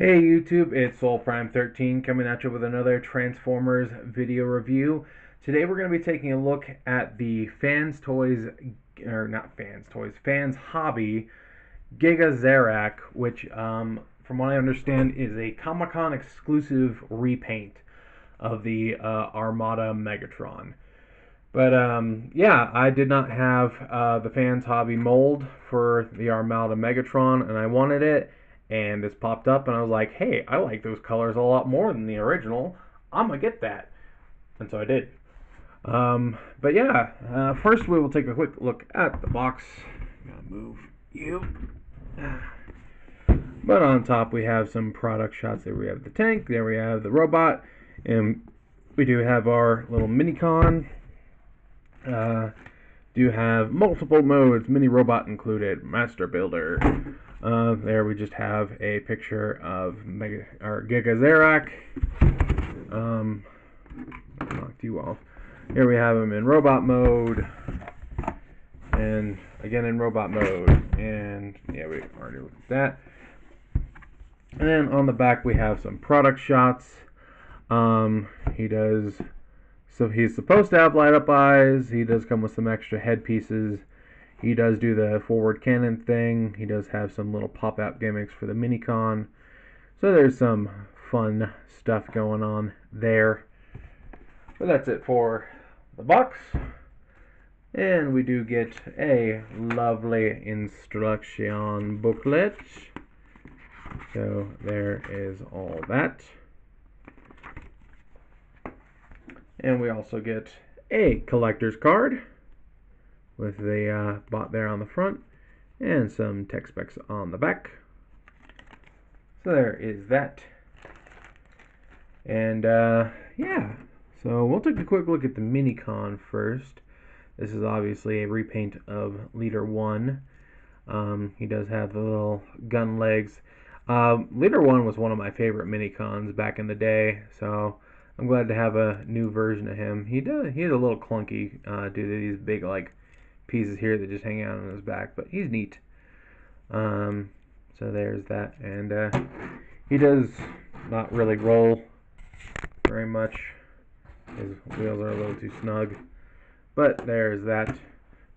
Hey YouTube, it's SoulPrime13 coming at you with another Transformers video review. Today we're going to be taking a look at the Fans Toys, or not Fans Toys, Fans Hobby Giga Zarak, which from what I understand is a Comic-Con exclusive repaint of the Armada Megatron. But yeah, I did not have the Fans Hobby mold for the Armada Megatron, and I wanted it. And this popped up, and I was like, "Hey, I like those colors a lot more than the original. I'm gonna get that," and so I did. But yeah, first we will take a quick look at the box. I'm gonna move you. But on top we have some product shots. There we have the tank. There we have the robot, and we do have our little Minicon. Do have multiple modes, mini robot included, master builder. There we just have a picture of Giga Zarak. Knocked you off. Here we have him in robot mode, and again in robot mode, and yeah, we already looked at that. And then on the back we have some product shots. He does. So he's supposed to have light up eyes. He does come with some extra headpieces. He does do the forward cannon thing. He does have some little pop-out gimmicks for the Minicon. So there's some fun stuff going on there. But that's it for the box. And we do get a lovely instruction booklet. So there is all that. And we also get a collector's card with the bot there on the front and some tech specs on the back. So there is that. And yeah, so we'll take a quick look at the Minicon first. This is obviously a repaint of Leader 1. He does have the little gun legs. Leader 1 was one of my favorite Minicons back in the day, so I'm glad to have a new version of him. He is a little clunky due to these big like pieces here that just hang out on his back, but he's neat. So there's that, and he does not really roll very much. His wheels are a little too snug, but there's that.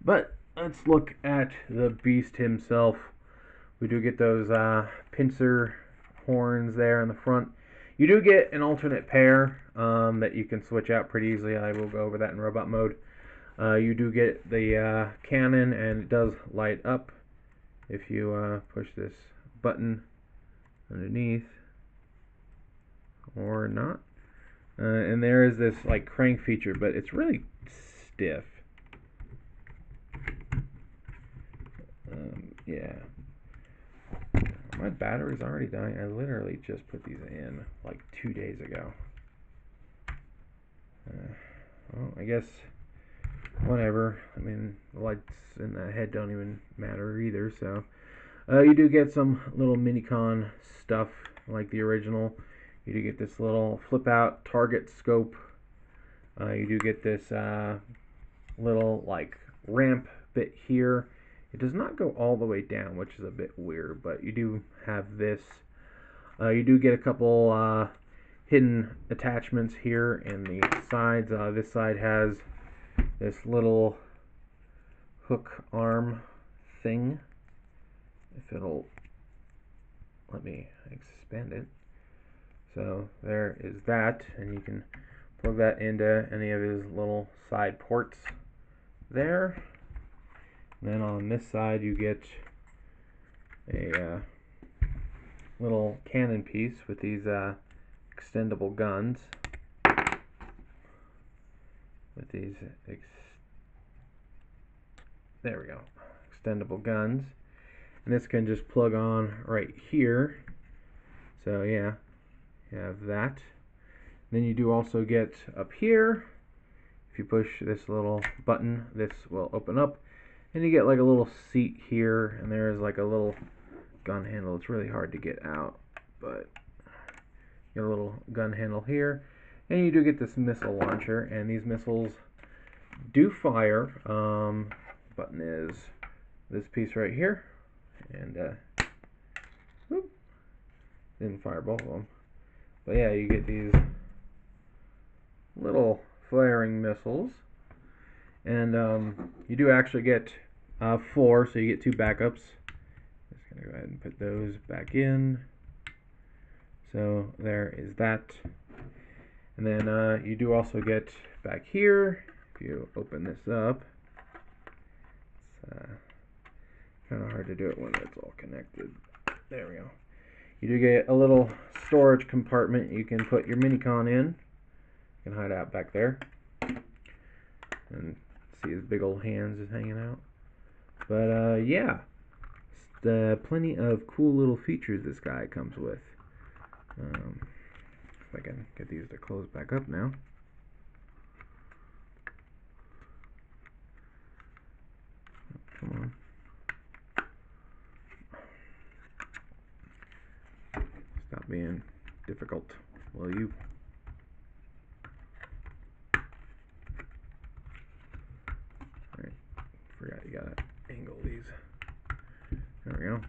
But let's look at the beast himself. We do get those pincer horns there in the front. You do get an alternate pair that you can switch out pretty easily. I will go over that in robot mode. You do get the cannon, and it does light up if you push this button underneath, or not. And there is this like crank feature, but it's really stiff. Yeah. My battery's already dying. I literally just put these in like 2 days ago. Well, I guess whatever. I mean, the lights in the head don't even matter either. So you do get some little Minicon stuff like the original. You do get this little flip out target scope. You do get this little like ramp bit here. It does not go all the way down, which is a bit weird, but you do have this. You do get a couple hidden attachments here in the sides. This side has this little hook arm thing. If it'll let me expand it. So there is that, and you can plug that into any of his little side ports there. Then on this side you get a little cannon piece with these extendable guns. With these, there we go, extendable guns. And this can just plug on right here. So yeah, you have that. Then you do also get up here, if you push this little button, this will open up. And you get like a little seat here, and there's like a little gun handle. It's really hard to get out, but you get a little gun handle here. And you do get this missile launcher, and these missiles do fire. Button is this piece right here, and whoop, Didn't fire both of them. But yeah, you get these little flaring missiles. And you do actually get 4, so you get 2 backups. Just going to go ahead and put those back in. So there is that. And then you do also get back here, if you open this up, it's kind of hard to do it when it's all connected. There we go. You do get a little storage compartment you can put your Minicon in. You can hide out back there. And see his big old hands is hanging out. But yeah, plenty of cool little features this guy comes with. If I can get these to close back up now. Come on. Stop being difficult, will you? Alright, forgot you gotta angle these. There we go.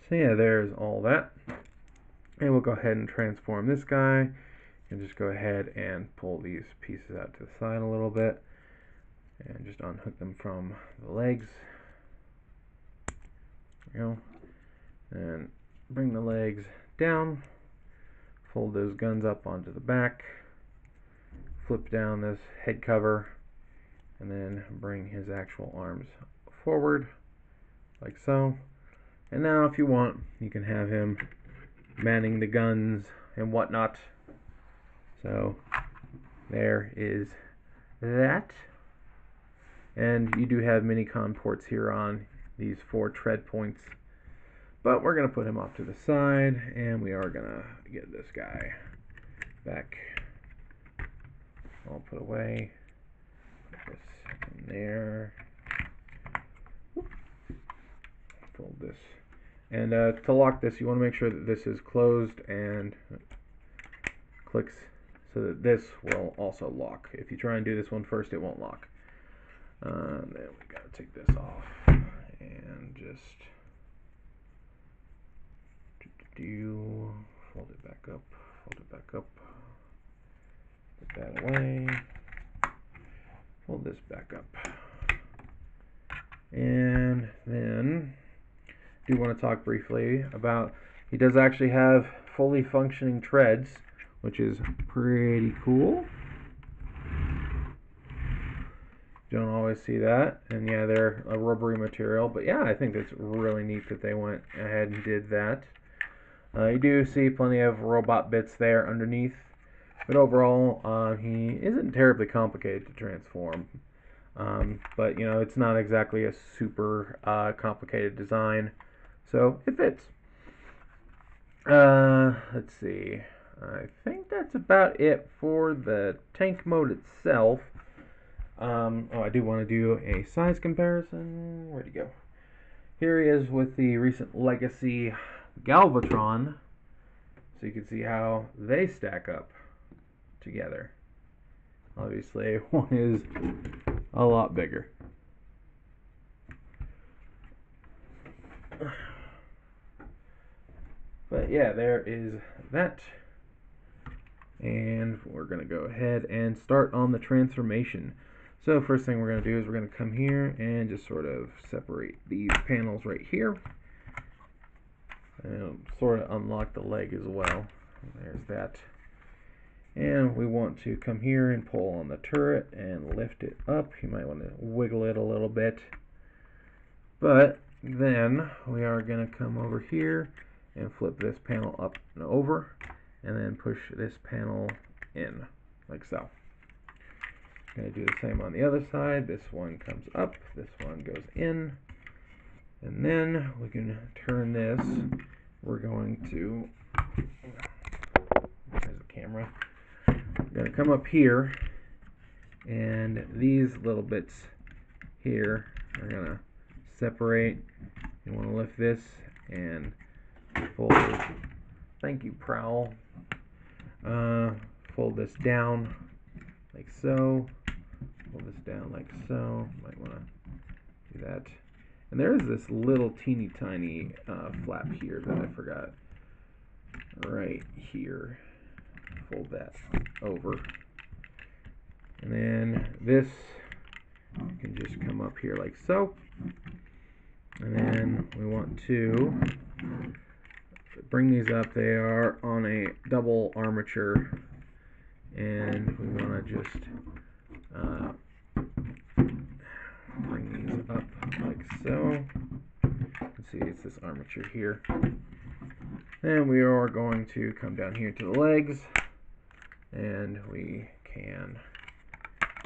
So yeah, there's all that. And we'll go ahead and transform this guy. And just go ahead and pull these pieces out to the side a little bit. And just unhook them from the legs. There we go. And bring the legs down. Fold those guns up onto the back. Flip down this head cover. And then bring his actual arms forward. Like so. And now if you want, you can have him manning the guns and whatnot. So there is that. And you do have Minicon ports here on these 4 tread points. But we're going to put him off to the side, and we are going to get this guy back all put away. Put this in there. Fold this. And to lock this, you want to make sure that this is closed and clicks so that this will also lock. If you try and do this one first, it won't lock. Then we got to take this off and just fold it back up, fold it back up, put that away, fold this back up, and then do want to talk briefly about he does actually have fully functioning treads, which is pretty cool. Don't always see that, and yeah, they're a rubbery material, but yeah, I think that's really neat that they went ahead and did that. You do see plenty of robot bits there underneath, but overall he isn't terribly complicated to transform. But you know, it's not exactly a super complicated design, so it fits. Let's see, I think that's about it for the tank mode itself. Oh, I do want to do a size comparison. Where'd he go? Here he is with the recent Legacy Galvatron, so you can see how they stack up together. Obviously, one is a lot bigger. But yeah, there is that. And we're going to go ahead and start on the transformation. So first thing we're going to do is we're going to come here and just sort of separate these panels right here. And sort of unlock the leg as well. There's that. And we want to come here and pull on the turret and lift it up. You might want to wiggle it a little bit. But then we are going to come over here and flip this panel up and over. And then push this panel in, like so. Going to do the same on the other side. This one comes up, this one goes in. And then we can turn this. We're going to, there's the camera. We're going to come up here, and these little bits here are going to separate. You want to lift this and fold it. Thank you, Prowl. Fold this down like so. Fold this down like so. Might want to do that. And there is this little teeny tiny flap here that I forgot. Right here. Fold that over. And then this can just come up here like so. And then we want to bring these up. They are on a double armature. And we want to just bring these up like so. Let's see, it's this armature here. And we are going to come down here to the legs, and we can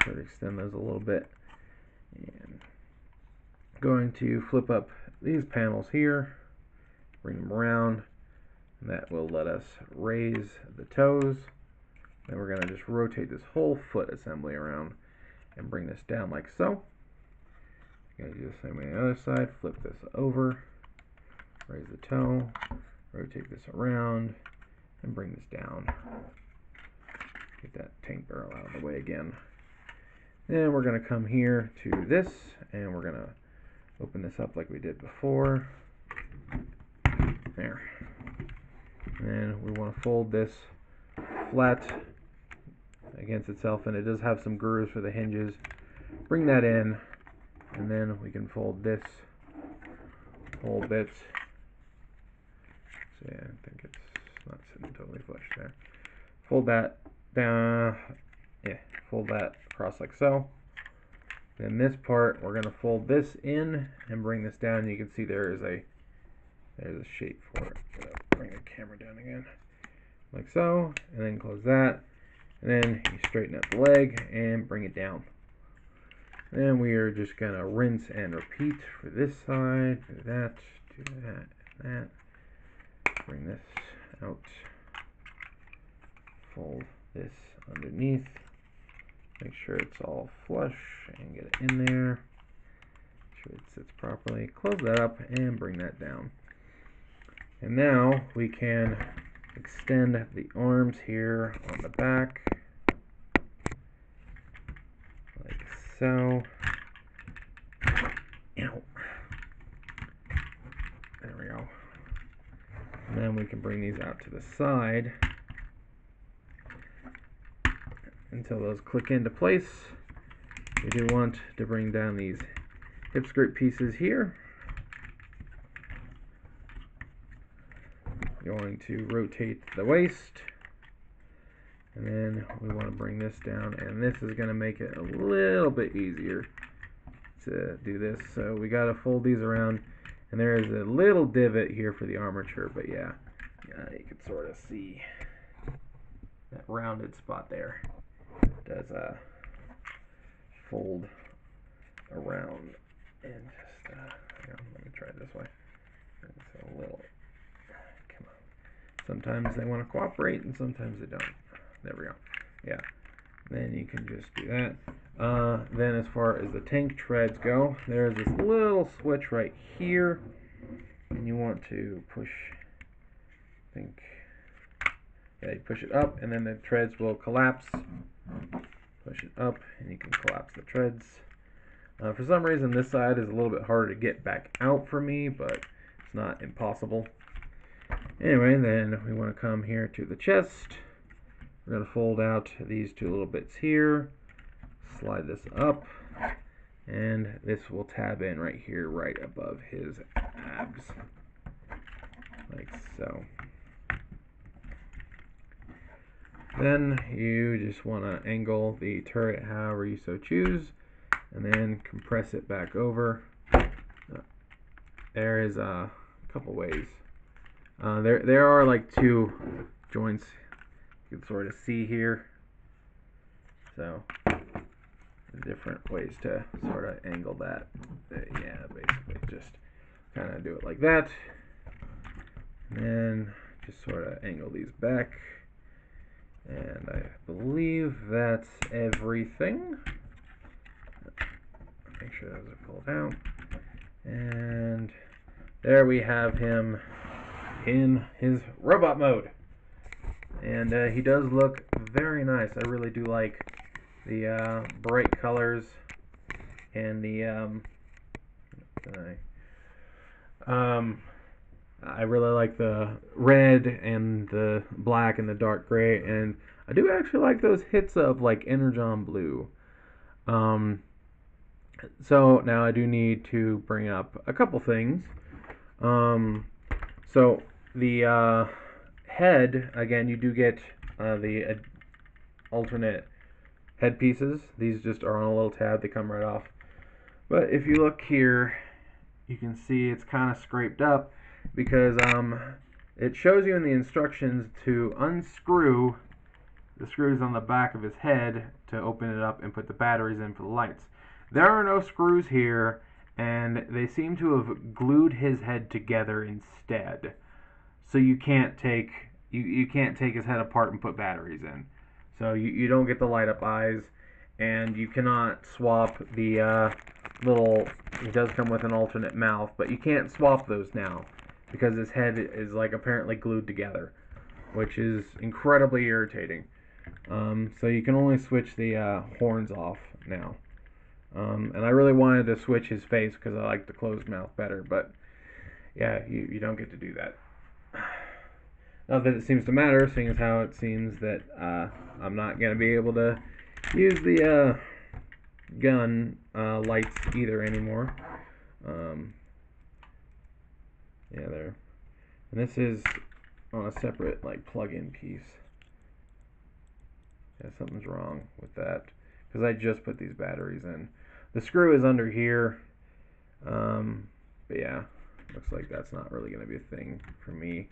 sort of extend those a little bit. And going to flip up these panels here, bring them around, and that will let us raise the toes. Then we're going to just rotate this whole foot assembly around and bring this down like so. Going to do the same way on the other side. Flip this over, raise the toe, rotate this around, and bring this down. Get that tank barrel out of the way again. Then we're going to come here to this, and we're going to open this up like we did before. There. And we want to fold this flat against itself, and it does have some grooves for the hinges. Bring that in, and then we can fold this whole bit. So yeah, I think it's not sitting totally flush there. Fold that down, fold that across like so. Then this part, we're going to fold this in and bring this down. You can see there's a shape for it. Bring the camera down again, like so, and then close that. And then you straighten up the leg and bring it down. Then we are just going to rinse and repeat for this side. Do that, that. Bring this out. Fold this underneath. Make sure it's all flush and get it in there. Make sure it sits properly. Close that up and bring that down. And now we can extend the arms here on the back, like so. Ow. There we go. And then we can bring these out to the side until those click into place. We do want to bring down these hip skirt pieces here. Going to rotate the waist, and then we want to bring this down, and this is going to make it a little bit easier to do this. So we got to fold these around, and there is a little divot here for the armature, but yeah, you can sort of see that rounded spot there. It does fold around, and just let me try it this way. It's a little. Sometimes they want to cooperate, and sometimes they don't. There we go. Yeah. Then you can just do that. Then as far as the tank treads go, there's this little switch right here, and you want to push, you push it up, and then the treads will collapse. Push it up, and you can collapse the treads. For some reason, this side is a little bit harder to get back out for me, but it's not impossible. Anyway, then we want to come here to the chest. We're going to fold out these two little bits here, slide this up, and this will tab in right here, right above his abs, like so. Then you just want to angle the turret however you so choose, and then compress it back over. There is a couple ways. There are like two joints you can sort of see here. So different ways to sort of angle that. Yeah, basically just kind of do it like that. And then just sort of angle these back. And I believe that's everything. Make sure those are pulled out. And there we have him in his robot mode, and he does look very nice. I really do like the bright colors and the Um, I really like the red and the black and the dark gray, and I do actually like those hits of like energon blue. Um, so now I do need to bring up a couple things. Um, so the head again, you do get the alternate headpieces. These just are on a little tab; they come right off. But if you look here, you can see it's kind of scraped up because it shows you in the instructions to unscrew the screws on the back of his head to open it up and put the batteries in for the lights. There are no screws here, and they seem to have glued his head together instead. So you can't take his head apart and put batteries in. So you don't get the light up eyes, and you cannot swap the little. It does come with an alternate mouth, but you can't swap those now because his head is like apparently glued together, which is incredibly irritating. So you can only switch the horns off now. And I really wanted to switch his face because I like the closed mouth better, but yeah, you don't get to do that. Not that it seems to matter, seeing as how it seems that I'm not going to be able to use the gun lights either anymore. Yeah, there. And this is on a separate like plug-in piece. Yeah, something's wrong with that because I just put these batteries in. The screw is under here, but yeah, looks like that's not really going to be a thing for me.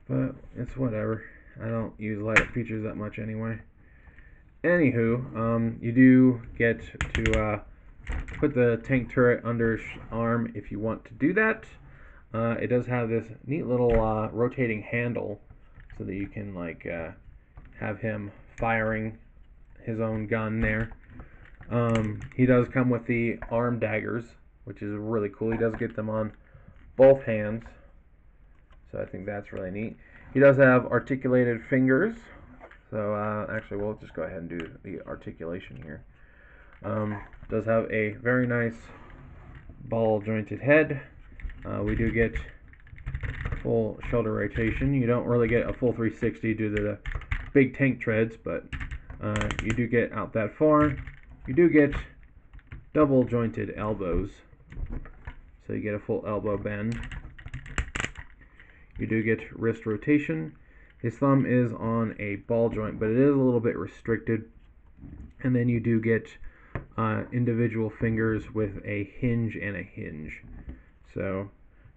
But it's whatever. I don't use light up features that much anyway. Anywho, you do get to put the tank turret under his arm if you want to do that. It does have this neat little rotating handle so that you can like have him firing his own gun there. He does come with the arm daggers, which is really cool. He does get them on both hands, so I think that's really neat. He does have articulated fingers, so actually we'll just go ahead and do the articulation here. Does have a very nice ball jointed head. We do get full shoulder rotation. You don't really get a full 360 due to the big tank treads, but you do get out that far. You do get double jointed elbows, so you get a full elbow bend. You do get wrist rotation. His thumb is on a ball joint, but it is a little bit restricted. And then you do get individual fingers with a hinge and a hinge. So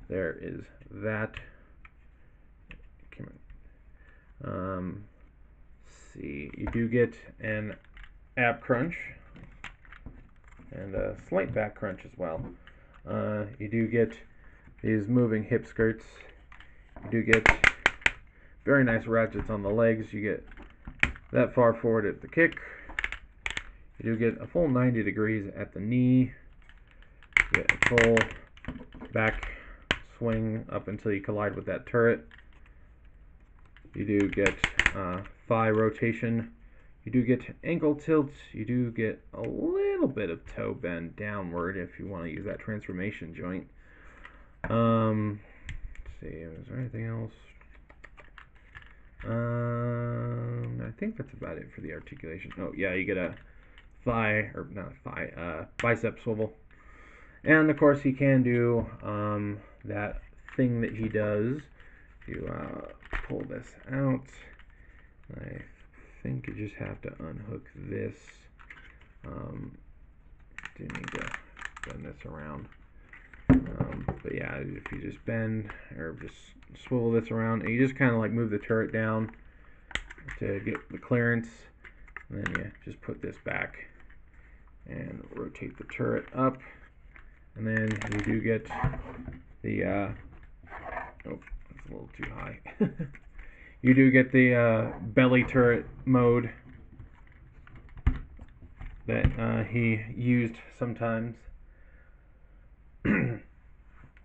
there is that. Let's see, you do get an ab crunch and a slight back crunch as well. You do get these moving hip skirts. You do get very nice ratchets on the legs. You get that far forward at the kick. You do get a full 90 degrees at the knee. You get a full back swing up until you collide with that turret. You do get thigh rotation. You do get ankle tilt. You do get a little bit of toe bend downward if you want to use that transformation joint. Let's see, is there anything else? I think that's about it for the articulation. Oh yeah, you get a thigh, or not thigh, bicep swivel. And of course he can do that thing that he does. You pull this out. I think you just have to unhook this. Do need to bend this around. But yeah, if you just bend or just swivel this around, and you just kind of like move the turret down to get the clearance, and then you just put this back and rotate the turret up, and then you do get the oh, that's a little too high. You do get the belly turret mode that he used sometimes.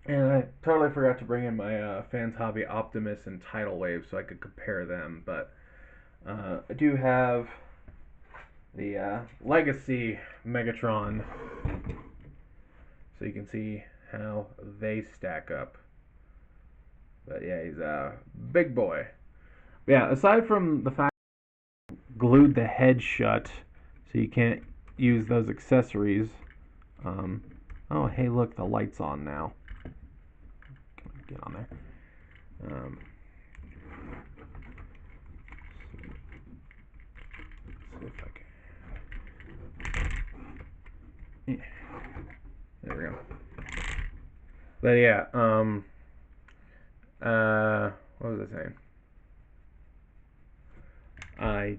And I totally forgot to bring in my Fans Hobby Optimus and Tidal Wave so I could compare them, but I do have the Legacy Megatron, so you can see how they stack up. But yeah, he's a big boy. But yeah, aside from the fact glued the head shut so you can't use those accessories. Um, oh, hey, look, the light's on now. Get on there. See if I can. Yeah, there we go. But yeah, what was I saying? I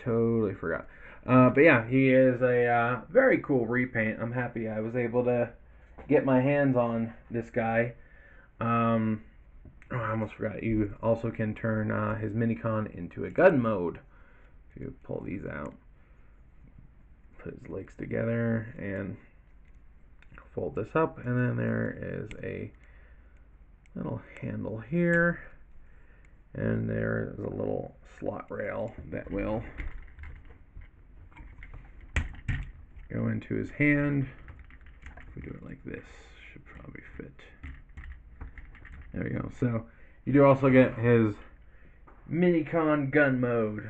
totally forgot. But yeah, he is a very cool repaint. I'm happy I was able to get my hands on this guy. Oh, I almost forgot. You also can turn his minicon into a gun mode. If you pull these out, put his legs together, and fold this up, and then there is a little handle here, and there is a little slot rail that will go into his hand. If we do it like this, should probably fit. There we go. So you do also get his minicon gun mode.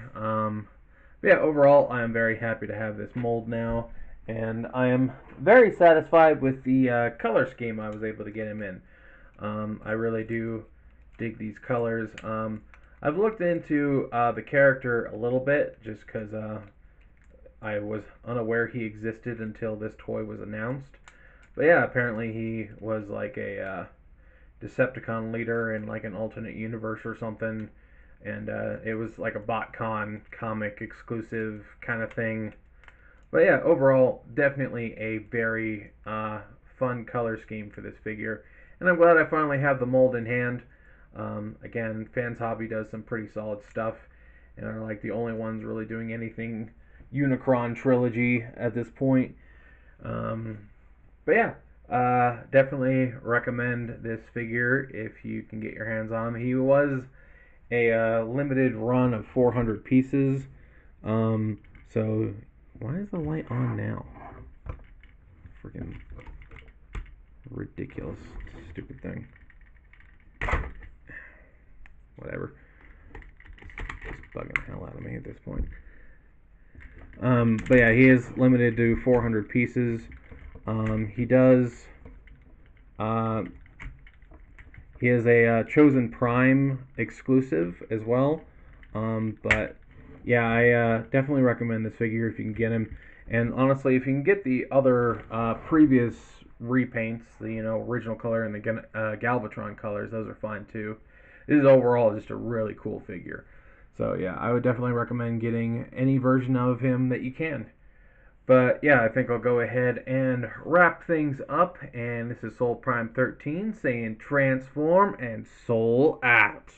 Yeah, overall, I am very happy to have this mold now, and I am very satisfied with the color scheme I was able to get him in. I really do dig these colors. I've looked into the character a little bit just because I was unaware he existed until this toy was announced. But yeah, apparently he was like a Decepticon leader in like an alternate universe or something, and it was like a BotCon comic exclusive kind of thing. But yeah, overall, definitely a very fun color scheme for this figure, and I'm glad I finally have the mold in hand. Again, Fans Hobby does some pretty solid stuff, and are like the only ones really doing anything Unicron trilogy at this point. But yeah, definitely recommend this figure if you can get your hands on him. He was a limited run of 400 pieces. So why is the light on now? Freaking ridiculous, stupid thing. Whatever. Just bugging the hell out of me at this point. But yeah, he is limited to 400 pieces. He does. He is a Chosen Prime exclusive as well. But yeah, I definitely recommend this figure if you can get him. And honestly, if you can get the other previous repaints, the original color and the Galvatron colors, those are fine too. This is overall just a really cool figure. So yeah, I would definitely recommend getting any version of him that you can. But yeah, I think I'll go ahead and wrap things up. And this is Soul Prime 13 saying transform and soul out.